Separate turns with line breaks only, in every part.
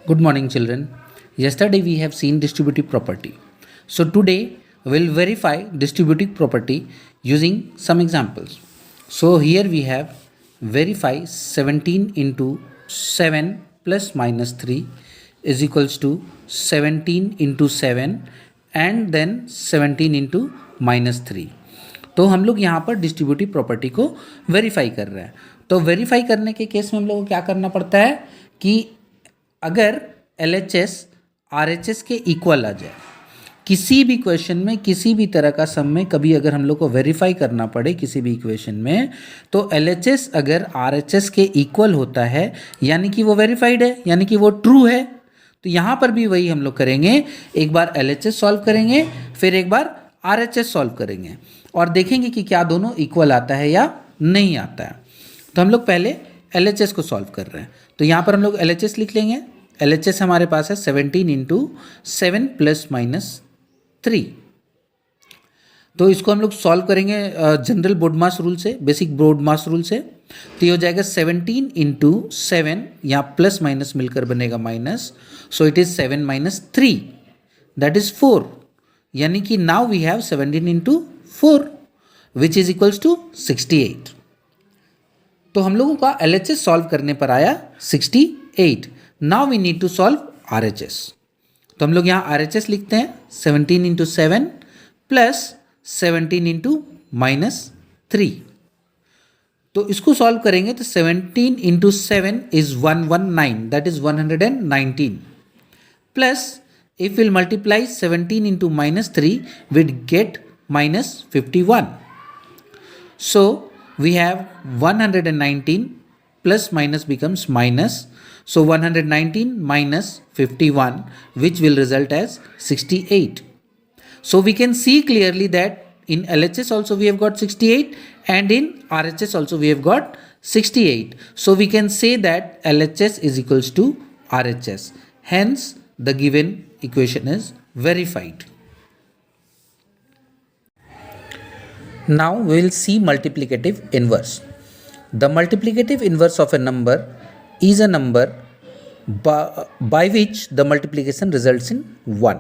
Good morning, children. Yesterday we have seen distributive property. So today we'll verify distributive property using some examples. So here we have verify 17 into 7 plus minus 3 is equals to 17 into 7 and then 17 into minus 3. तो हम लोग यहाँ पर distributive property को verify कर रहे हैं. तो वेरीफाई करने के केस में हम लोग को क्या करना पड़ता है कि अगर LHS RHS के इक्वल आ जाए, किसी भी क्वेश्चन में किसी भी तरह का सम में कभी अगर हम लोग को वेरीफाई करना पड़े किसी भी इक्वेशन में, तो LHS अगर RHS के इक्वल होता है यानी कि वो वेरीफाइड है, यानी कि वो ट्रू है. तो यहाँ पर भी वही हम लोग करेंगे, एक बार LHS सॉल्व करेंगे फिर एक बार RHS सॉल्व करेंगे और देखेंगे कि क्या दोनों इक्वल आता है या नहीं आता है. तो हम लोग पहले LHS को सॉल्व कर रहे हैं. तो यहाँ पर हम लोग LHS लिख लेंगे. LHS हमारे पास है 17 इंटू 7 प्लस माइनस 3. तो इसको हम लोग सॉल्व करेंगे जनरल ब्रॉडमास रूल से, बेसिक ब्रॉडमास रूल से. तो ये हो जाएगा 17 इंटू 7, यहाँ प्लस माइनस मिलकर बनेगा minus, so it is 7 minus 3 that is 4. यानी कि now we have 17 into 4 which is equals to 68. तो हम लोगों का LHS सॉल्व करने पर आया 68. Now we need to solve RHS. तो हम लोग यहाँ RHS लिखते हैं 17 इंटू 7 प्लस 17 इंटू माइनस 3. तो इसको सॉल्व करेंगे तो 17 into 7 is 119 that is 119 plus if we'll multiply 17 into minus 3 we'd get minus 51. So we have 119 plus minus becomes minus, so 119 minus 51 which will result as 68. So we can see clearly that in LHS also we have got 68 and in RHS also we have got 68. So we can say that LHS is equals to RHS. Hence the given equation is verified. Now we will see multiplicative inverse. The multiplicative inverse of a number is a number by which the multiplication results in 1.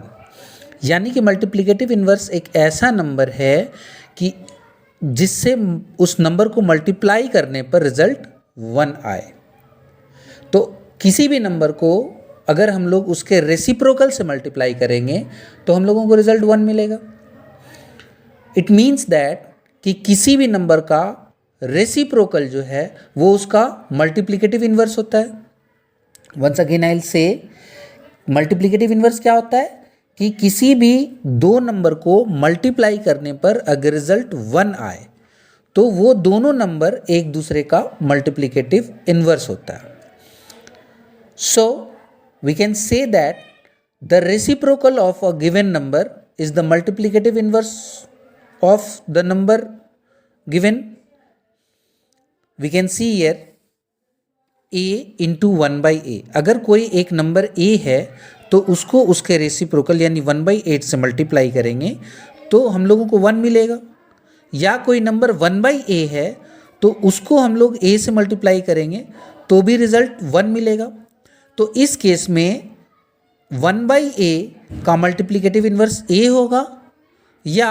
यानी कि multiplicative inverse एक ऐसा number है कि जिससे उस number को multiply करने पर रिजल्ट 1 आए. तो किसी भी नंबर को अगर हम लोग उसके रेसिप्रोकल से मल्टीप्लाई करेंगे तो हम लोगों को रिजल्ट 1 मिलेगा. इट मीन्स दैट कि किसी भी नंबर का रेसिप्रोकल जो है वो उसका मल्टीप्लिकेटिव इन्वर्स होता है. Once again I will say multiplicative inverse क्या होता है कि किसी भी दो नंबर को मल्टीप्लाई करने पर अगर रिजल्ट 1 आए तो वो दोनों नंबर एक दूसरे का मल्टीप्लिकेटिव इन्वर्स होता है. सो we can say that the reciprocal of a given number is the multiplicative inverse of the number given. We can see here a into 1 by a. अगर कोई एक नंबर a है तो उसको उसके रेसिप्रोकल यानी 1 by 8 से मल्टीप्लाई करेंगे तो हम लोगों को 1 मिलेगा. या कोई नंबर 1 by a है तो उसको हम लोग a से मल्टीप्लाई करेंगे तो भी रिजल्ट 1 मिलेगा. तो इस केस में 1 by a का मल्टीप्लिकेटिव इन्वर्स a होगा या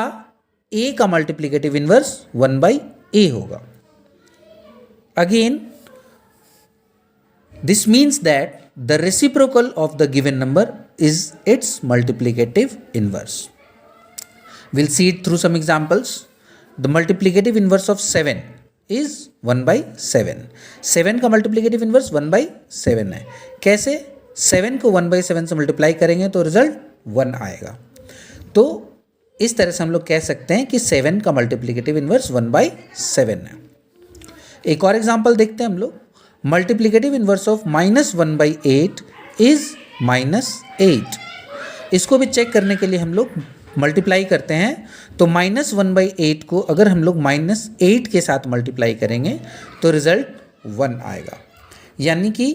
a का मल्टीप्लिकेटिव इन्वर्स 1 by a होगा. Again this means that the reciprocal of the given number is its multiplicative inverse. Will see it through some examples. The multiplicative inverse of 7 is 1 by 7. 7 का multiplicative inverse 1 by 7 है. कैसे? 7 को 1 by 7 से multiply करेंगे तो result 1 आएगा. तो इस तरह से हम लोग कह सकते हैं कि 7 का मल्टीप्लिकेटिव इन्वर्स 1 by 7 है. एक और एग्जांपल देखते हैं हम लोग. Multiplicative inverse of minus 1 by 8 is minus 8. इसको भी चेक करने के लिए हम लोग मल्टीप्लाई करते हैं. तो माइनस 1 by 8 को अगर हम लोग माइनस 8 के साथ मल्टीप्लाई करेंगे तो रिजल्ट 1 आएगा. यानी कि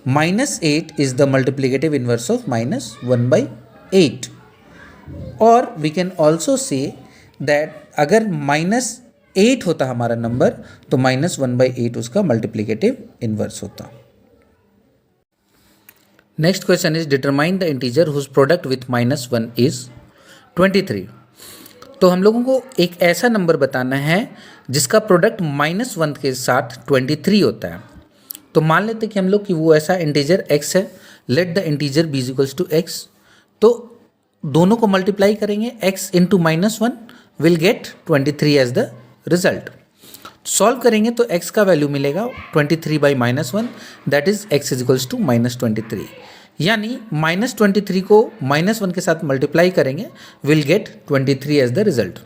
minus 8 is the multiplicative inverse of minus 1 by 8. और we can also say that अगर माइनस 8 होता हमारा नंबर तो माइनस 1 by 8 उसका मल्टीप्लिकेटिव इन्वर्स होता. Next question is determine the integer whose product with -1 is 23। तो हम लोगों को एक ऐसा नंबर बताना है जिसका प्रोडक्ट -1 के साथ 23 होता है। तो मान लेते कि हम लोग कि वो ऐसा इंटीजर x है, let the integer b equals to x। तो दोनों को मल्टीप्लाई करेंगे, x into -1 will get 23 as the result. Solve करेंगे तो x का वैल्यू मिलेगा 23 by -1, that is x is equals to -23। यानी -23 को -1 के साथ मल्टीप्लाई करेंगे, will get 23 as the result.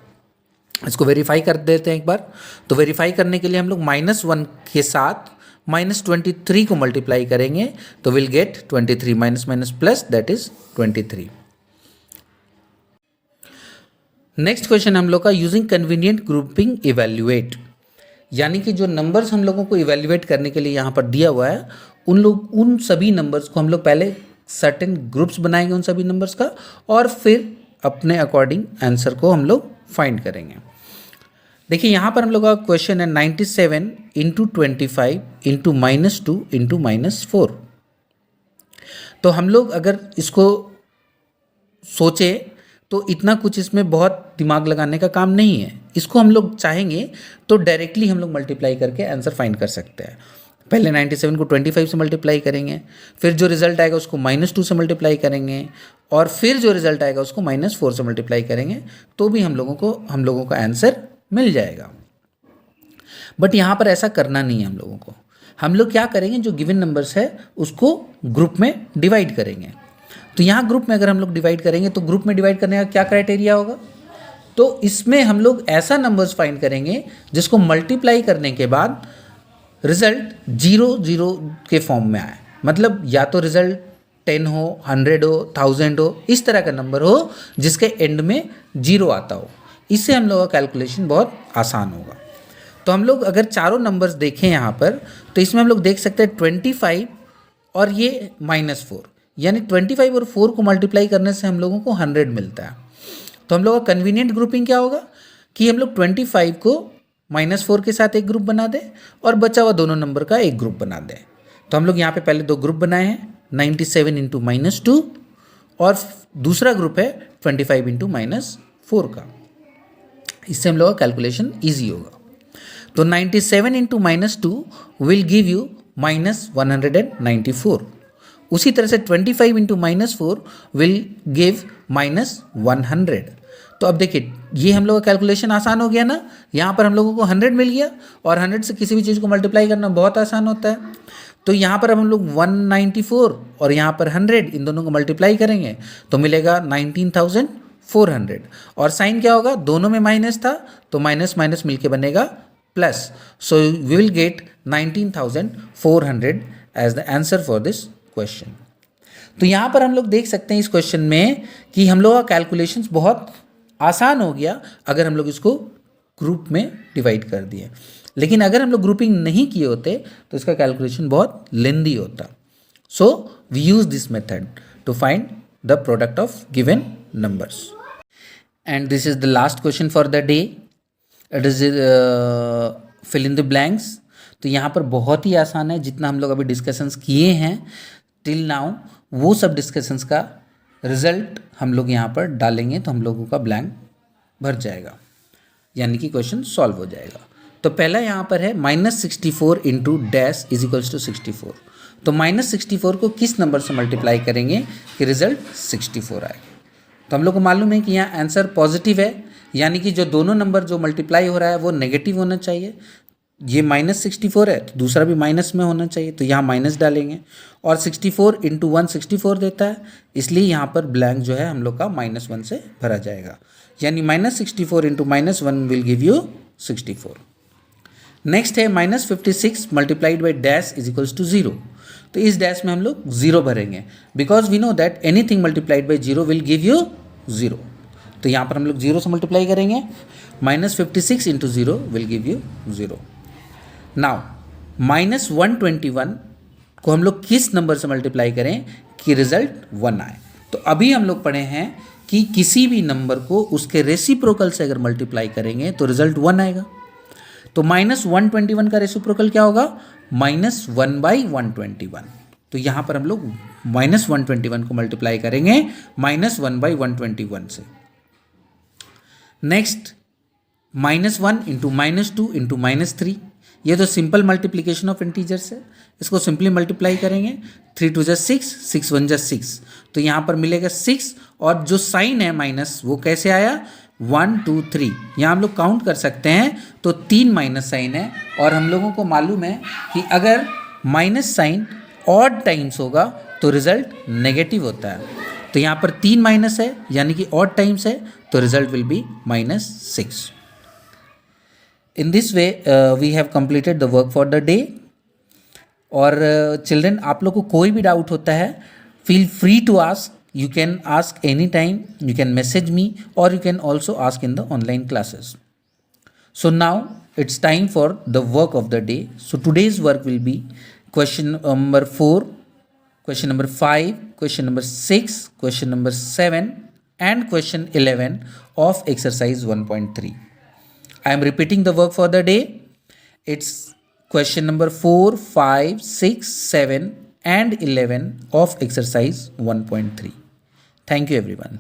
इसको वेरीफाई कर देते हैं एक बार। तो वेरीफाई करने के लिए हम लोग -1 के साथ -23 को मल्टीप्लाई करेंगे तो will get 23 minus plus that is 23। Next question हम लोग का यूजिंग कन्वीनियंट ग्रुपिंग इवेल्युएट, यानी कि जो नंबर्स हम लोगों को इवेल्युएट करने के लिए यहाँ पर दिया हुआ है उन सभी नंबर्स को हम लोग पहले सर्टेन ग्रुप्स बनाएंगे उन सभी नंबर्स का, और फिर अपने अकॉर्डिंग आंसर को हम लोग फाइंड करेंगे। देखिए यहाँ पर हम लोग का क्वेश्चन है 97 इंटू 25 इंटू -2 इंटू -4। तो हम लोग अगर इसको सोचे तो इतना कुछ इसमें बहुत दिमाग लगाने का काम नहीं है। इसको हम लोग चाहेंगे तो डायरेक्टली हम लोग मल्टीप्लाई करके आंसर फाइंड कर सकते हैं। पहले 97 को 25 से मल्टीप्लाई करेंगे, फिर जो रिजल्ट आएगा उसको -2 से मल्टीप्लाई करेंगे, और फिर जो रिजल्ट आएगा उसको -4 से मल्टीप्लाई करेंगे, तो भी हम लोगों का आंसर मिल जाएगा। बट यहाँ पर ऐसा करना नहीं है हम लोगों को। हम लोग क्या करेंगे, जो गिवन नंबर्स है उसको ग्रुप में डिवाइड करेंगे। तो यहाँ ग्रुप में अगर हम लोग डिवाइड करेंगे तो ग्रुप में डिवाइड करने का क्या क्राइटेरिया होगा, तो इसमें हम लोग ऐसा नंबर्स फाइंड करेंगे जिसको मल्टीप्लाई करने के बाद रिजल्ट 0 0 के फॉर्म में आए। मतलब या तो रिजल्ट 10 हो, 100 हो, 1000 हो, इस तरह का नंबर हो जिसके एंड में 0 आता हो। इससे हम लोग का कैलकुलेशन बहुत आसान होगा। तो हम लोग अगर चारों नंबर्स देखें यहाँ पर, तो इसमें हम लोग देख सकते हैं 25 और ये -4, यानी 25 और 4 को मल्टीप्लाई करने से हम लोगों को 100 मिलता है। तो हम लोग का कन्वीनियंट ग्रुपिंग क्या होगा कि हम लोग 25 को -4 के साथ एक ग्रुप बना दें और बचा हुआ दोनों नंबर का एक ग्रुप बना दें। तो हम लोग यहाँ पे पहले दो ग्रुप बनाए हैं, 97 इंटू -2, और दूसरा ग्रुप है 25 इंटू -4 का। इससे हम लोग का कैलकुलेशन ईजी होगा। तो 97 इंटू -2 विल गिव यू -194। उसी तरह से 25 इंटू -4 विल गिव -100। तो अब देखिए ये हम लोग का कैलकुलेशन आसान हो गया ना। यहाँ पर हम लोगों को 100 मिल गया, और 100 से किसी भी चीज़ को मल्टीप्लाई करना बहुत आसान होता है। तो यहाँ पर हम लोग 194 और यहाँ पर 100 इन दोनों को मल्टीप्लाई करेंगे तो मिलेगा 19,400। और साइन क्या होगा, दोनों में माइनस था तो माइनस माइनस मिलके बनेगा plus. So we will get 19,400 as the answer for this question. तो यहाँ पर हम लोग देख सकते हैं इस क्वेश्चन में कि हम लोग का कैलकुलेशंस बहुत आसान हो गया अगर हम लोग इसको ग्रुप में डिवाइड कर दिए। लेकिन अगर हम लोग ग्रुपिंग नहीं किए होते तो इसका कैलकुलेशन बहुत लेंदी होता। So we use this method to find the product of given numbers. And this is the last question for the day. It is fill in the blanks. तो यहाँ पर बहुत ही आसान है, जितना हम लोग अभी डिस्कशंस किए हैं टिल नाउ वो सब डिस्कशंस का रिजल्ट हम लोग यहाँ पर डालेंगे तो हम लोगों का ब्लैंक भर जाएगा, यानी कि क्वेश्चन सॉल्व हो जाएगा। तो पहला यहाँ पर है -64 into dash is equals to 64। तो -64 को किस नंबर से मल्टीप्लाई करेंगे कि रिजल्ट 64 आएगा। तो हम लोग को मालूम है कि यहाँ आंसर पॉजिटिव है, यानी कि जो दोनों नंबर जो मल्टीप्लाई हो रहा है वो नेगेटिव होना चाहिए। ये -64 है तो दूसरा भी माइनस में होना चाहिए, तो यहाँ माइनस डालेंगे। और 64 इंटू 1 64 देता है, इसलिए यहाँ पर ब्लैंक जो है हम लोग का -1 से भरा जाएगा, यानी -64 into -1 will give you 64। Next है -56 multiplied by dash is equals to 0। तो इस डैश में हम लोग 0 भरेंगे, because we know that anything multiplied by 0 will give you 0। तो यहाँ पर हम लोग 0 से मल्टीप्लाई करेंगे, -56 into 0 will give you 0। Now -121 को हम लोग किस नंबर से मल्टीप्लाई करें कि रिजल्ट 1 आए। तो अभी हम लोग पढ़े हैं कि किसी भी नंबर को उसके रेसिप्रोकल से अगर मल्टीप्लाई करेंगे तो रिजल्ट 1 आएगा। तो -121 का रेसिप्रोकल क्या होगा, -1/121। तो तो यहाँ पर हम लोग -121 को मल्टीप्लाई करेंगे -1/121 से। नेक्स्ट -1 इंटू -2 इंटू -3, ये तो सिंपल मल्टीप्लीकेशन ऑफ इंटीजर्स है, इसको सिंपली मल्टीप्लाई करेंगे। 3 2 6, 6 1 6, तो यहाँ पर मिलेगा 6 और जो साइन है माइनस वो कैसे आया 1 2 3, यहाँ हम लोग काउंट कर सकते हैं तो 3 माइनस साइन है और हम लोगों को मालूम है कि अगर माइनस साइन ऑड टाइम्स होगा तो रिजल्ट नेगेटिव होता है। तो यहाँ पर 3 माइनस है यानी कि ऑड टाइम्स है तो result will be -6। In this way we have completed the work for the day. और चिल्ड्रन आप लोग को कोई भी डाउट होता है feel free to ask, you can ask anytime, you can message me or you can also ask in the online classes. So now it's time for the work of the day. So today's work will be question number 4, question number 5, question number 6, question number 7 and question 11 of exercise 1.3. I am repeating the work for the day. It's question number 4, 5, 6, 7 and 11 of exercise 1.3. Thank you everyone.